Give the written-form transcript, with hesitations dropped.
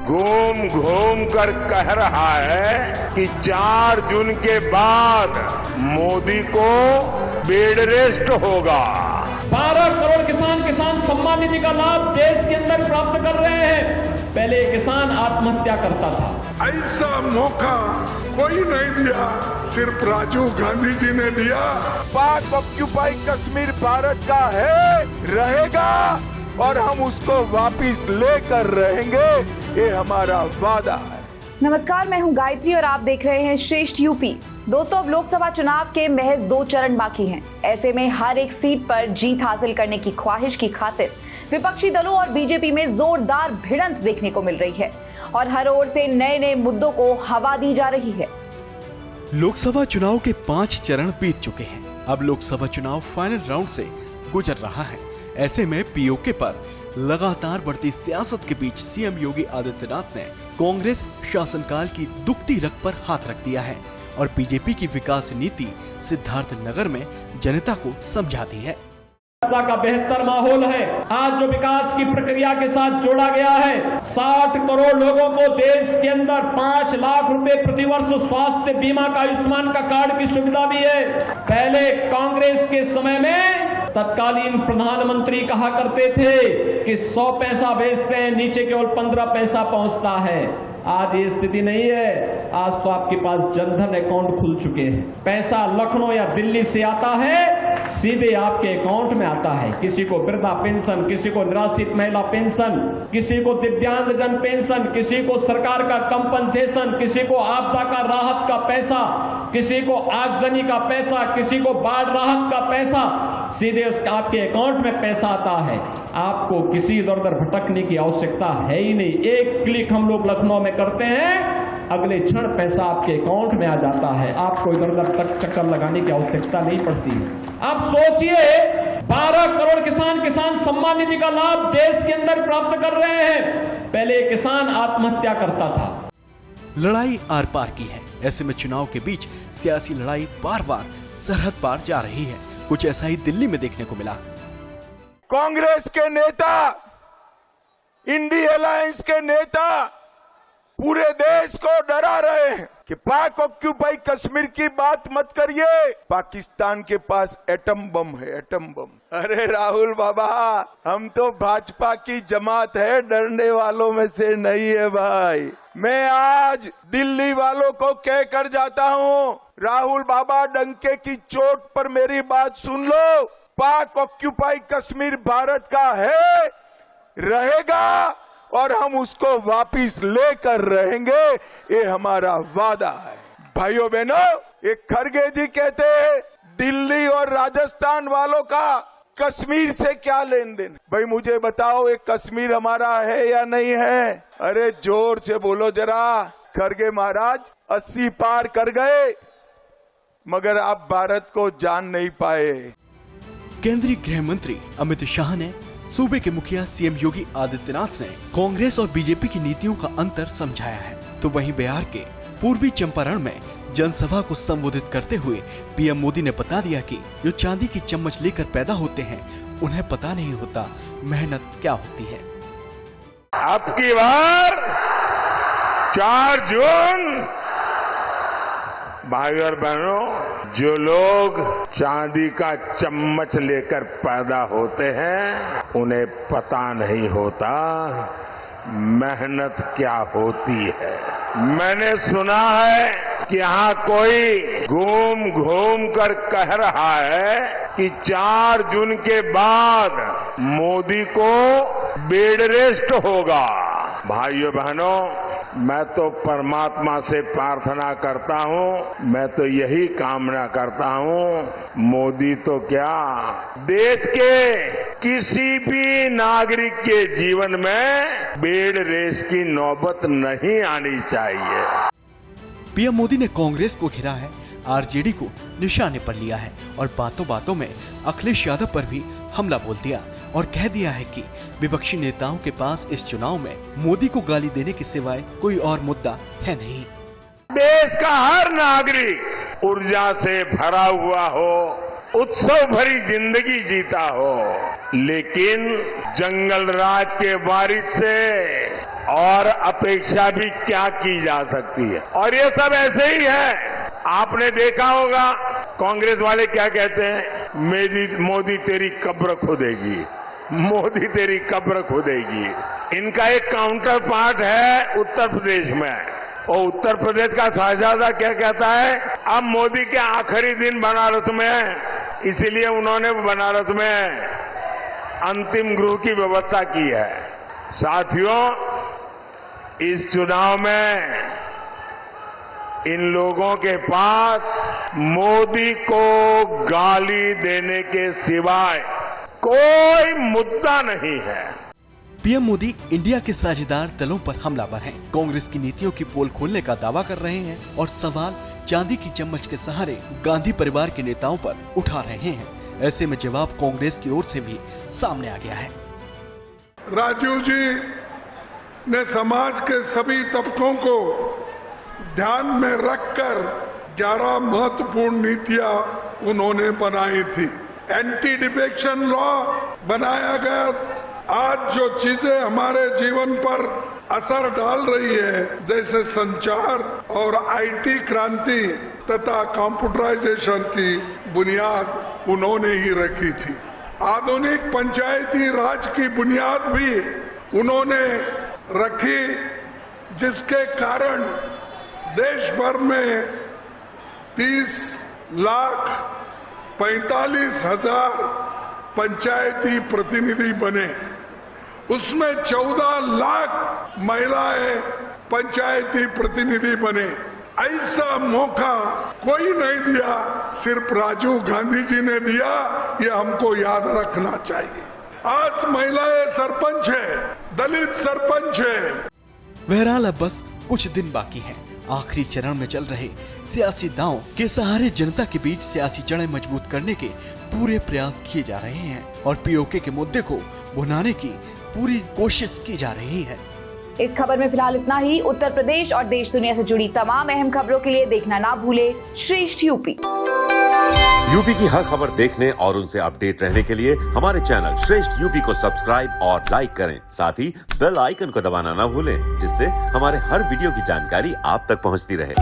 घूम घूम कर कह रहा है कि 4 जून के बाद मोदी को बेड रेस्ट होगा। 12 करोड़ किसान सम्मान निधि का लाभ देश के अंदर प्राप्त कर रहे हैं। पहले किसान आत्महत्या करता था। ऐसा मौका कोई नहीं दिया, सिर्फ राजीव गांधी जी ने दिया। पाक ऑक्यूपाई कश्मीर भारत का है, रहेगा और हम उसको वापिस लेकर रहेंगे, ये हमारा वादा है। नमस्कार, मैं हूं गायत्री और आप देख रहे हैं श्रेष्ठ यूपी। दोस्तों, अब लोकसभा चुनाव के महज 2 चरण बाकी हैं। ऐसे में हर एक सीट पर जीत हासिल करने की ख्वाहिश की खातिर विपक्षी दलों और बीजेपी में जोरदार भिड़ंत देखने को मिल रही है और हर ओर से नए नए मुद्दों को हवा दी जा रही है। लोकसभा चुनाव के 5 चरण बीत चुके हैं। अब लोकसभा चुनाव फाइनल राउंड से गुजर रहा है। ऐसे में पीओके पर लगातार बढ़ती सियासत के बीच सीएम योगी आदित्यनाथ ने कांग्रेस शासनकाल की दुखती रग पर हाथ रख दिया है और बीजेपी की विकास नीति सिद्धार्थनगर में जनता को समझाती है। का बेहतर माहौल है। आज जो विकास की प्रक्रिया के साथ जोड़ा गया है, 60 करोड़ लोगों को देश के अंदर 5 लाख रुपए प्रतिवर्ष स्वास्थ्य बीमा का आयुष्मान का कार्ड की सुविधा दी है। पहले कांग्रेस के समय में तत्कालीन प्रधानमंत्री कहा करते थे कि 100 पैसा भेजते हैं, नीचे केवल 15 पैसा पहुंचता है। आज ये स्थिति नहीं है। आज तो आपके पास जनधन अकाउंट खुल चुके हैं। पैसा लखनऊ या दिल्ली से आता है, सीधे आपके अकाउंट में आता है। किसी को वृद्धा पेंशन, किसी को निराश्रित महिला पेंशन, किसी को दिव्यांगजन पेंशन, किसी को सरकार का कंपनसेशन, किसी को आपदा का राहत का पैसा, किसी को आगजनी का पैसा, किसी को बाढ़ राहत का पैसा, सीधे आपके अकाउंट में पैसा आता है। आपको किसी इधर उधर भटकने की आवश्यकता है ही नहीं। एक क्लिक हम लोग लखनऊ में करते हैं, अगले क्षण पैसा आपके अकाउंट में आ जाता है। आपको इधर उधर तक चक्कर लगाने की आवश्यकता नहीं पड़ती है। अब सोचिए, 12 करोड़ किसान सम्मान निधि का लाभ देश के अंदर प्राप्त कर रहे हैं। पहले किसान आत्महत्या करता था। लड़ाई आर पार की है। ऐसे में चुनाव के बीच सियासी लड़ाई बार बार सरहद पार जा रही है। कुछ ऐसा ही दिल्ली में देखने को मिला। कांग्रेस के नेता, इंडी अलायंस के नेता पूरे देश को डरा रहे हैं कि पाक ऑक्यूपाई कश्मीर की बात मत करिए, पाकिस्तान के पास एटम बम है, एटम बम। अरे राहुल बाबा, हम तो भाजपा की जमात है, डरने वालों में से नहीं है भाई। मैं आज दिल्ली वालों को कह कर जाता हूँ, राहुल बाबा डंके की चोट पर मेरी बात सुन लो। पाक ऑक्यूपाई कश्मीर भारत का है, रहेगा और हम उसको वापिस लेकर रहेंगे, ये हमारा वादा है। भाइयों बहनों, ये खरगे जी कहते हैं दिल्ली और राजस्थान वालों का कश्मीर से क्या लेन देन। भाई मुझे बताओ, ये कश्मीर हमारा है या नहीं है? अरे जोर से बोलो जरा। खरगे महाराज 80 पार कर गए, मगर आप भारत को जान नहीं पाए। केंद्रीय गृह मंत्री अमित शाह ने सूबे के मुखिया सीएम योगी आदित्यनाथ ने कांग्रेस और बीजेपी की नीतियों का अंतर समझाया है। तो वहीं बिहार के पूर्वी चंपारण में जनसभा को संबोधित करते हुए पीएम मोदी ने बता दिया कि जो चांदी की चम्मच लेकर पैदा होते हैं, उन्हें पता नहीं होता मेहनत क्या होती है। अब की बार 4 जून, भाई और बहनों, जो लोग चांदी का चम्मच लेकर पैदा होते हैं, उन्हें पता नहीं होता मेहनत क्या होती है। मैंने सुना है कि यहाँ कोई घूम घूम कर कह रहा है कि 4 जून के बाद मोदी को बेड रेस्ट होगा। भाइयों बहनों, मैं तो परमात्मा से प्रार्थना करता हूँ, मैं तो यही कामना करता हूँ, मोदी तो क्या, देश के किसी भी नागरिक के जीवन में बेड रेस की नौबत नहीं आनी चाहिए। पीएम मोदी ने कांग्रेस को घेरा है, आरजेडी को निशाने पर लिया है और बातों बातों में अखिलेश यादव पर भी हमला बोल दिया और कह दिया है कि विपक्षी नेताओं के पास इस चुनाव में मोदी को गाली देने के सिवाय कोई और मुद्दा है नहीं। देश का हर नागरिक ऊर्जा से भरा हुआ हो, उत्सव भरी जिंदगी जीता हो, लेकिन जंगल राज के वारिस से और अपेक्षा भी क्या की जा सकती है। और ये सब ऐसे ही है। आपने देखा होगा कांग्रेस वाले क्या कहते हैं, मोदी तेरी कब्र खोदेगी, मोदी तेरी कब्र खोदेगी। इनका एक काउंटर पार्ट है उत्तर प्रदेश में, और उत्तर प्रदेश का शहजादा क्या कहता है, अब मोदी के आखिरी दिन बनारस में है, इसीलिए उन्होंने बनारस में अंतिम गृह की व्यवस्था की है। साथियों, इस चुनाव में इन लोगों के पास मोदी को गाली देने के सिवाय कोई मुद्दा नहीं है। पीएम मोदी इंडिया के साझेदार दलों पर हमलावर हैं। कांग्रेस की नीतियों की पोल खोलने का दावा कर रहे हैं और सवाल चांदी की चम्मच के सहारे गांधी परिवार के नेताओं पर उठा रहे हैं। ऐसे में जवाब कांग्रेस की ओर से भी सामने आ गया है। राजीव जी ने समाज के सभी तबकों को ध्यान में रखकर 11 महत्वपूर्ण नीतियां उन्होंने बनाई थी। एंटी डिफेक्शन लॉ बनाया गया। आज जो चीजें हमारे जीवन पर असर डाल रही है, जैसे संचार और आईटी क्रांति तथा कंप्यूटराइजेशन की बुनियाद उन्होंने ही रखी थी। आधुनिक पंचायती राज की बुनियाद भी उन्होंने रखी, जिसके कारण देश भर में 30,45,000 पंचायती प्रतिनिधि बने। उसमें 14 लाख महिलाएं पंचायती प्रतिनिधि बने। ऐसा मौका कोई नहीं दिया, सिर्फ राजीव गांधी जी ने दिया। ये हमको याद रखना चाहिए। आज महिलाएं सरपंच है, दलित सरपंच है। बहरहाल अब बस कुछ दिन बाकी हैं। आखिरी चरण में चल रहे सियासी दांव के सहारे जनता के बीच सियासी जड़ें मजबूत करने के पूरे प्रयास किए जा रहे हैं और पीओके के मुद्दे को भुनाने की पूरी कोशिश की जा रही है। इस खबर में फिलहाल इतना ही। उत्तर प्रदेश और देश दुनिया से जुड़ी तमाम अहम खबरों के लिए देखना ना भूले श्रेष्ठ यूपी। यूपी की हर खबर देखने और उनसे अपडेट रहने के लिए हमारे चैनल श्रेष्ठ यूपी को सब्सक्राइब और लाइक करें। साथ ही बेल आइकन को दबाना ना भूलें, जिससे हमारे हर वीडियो की जानकारी आप तक पहुंचती रहे।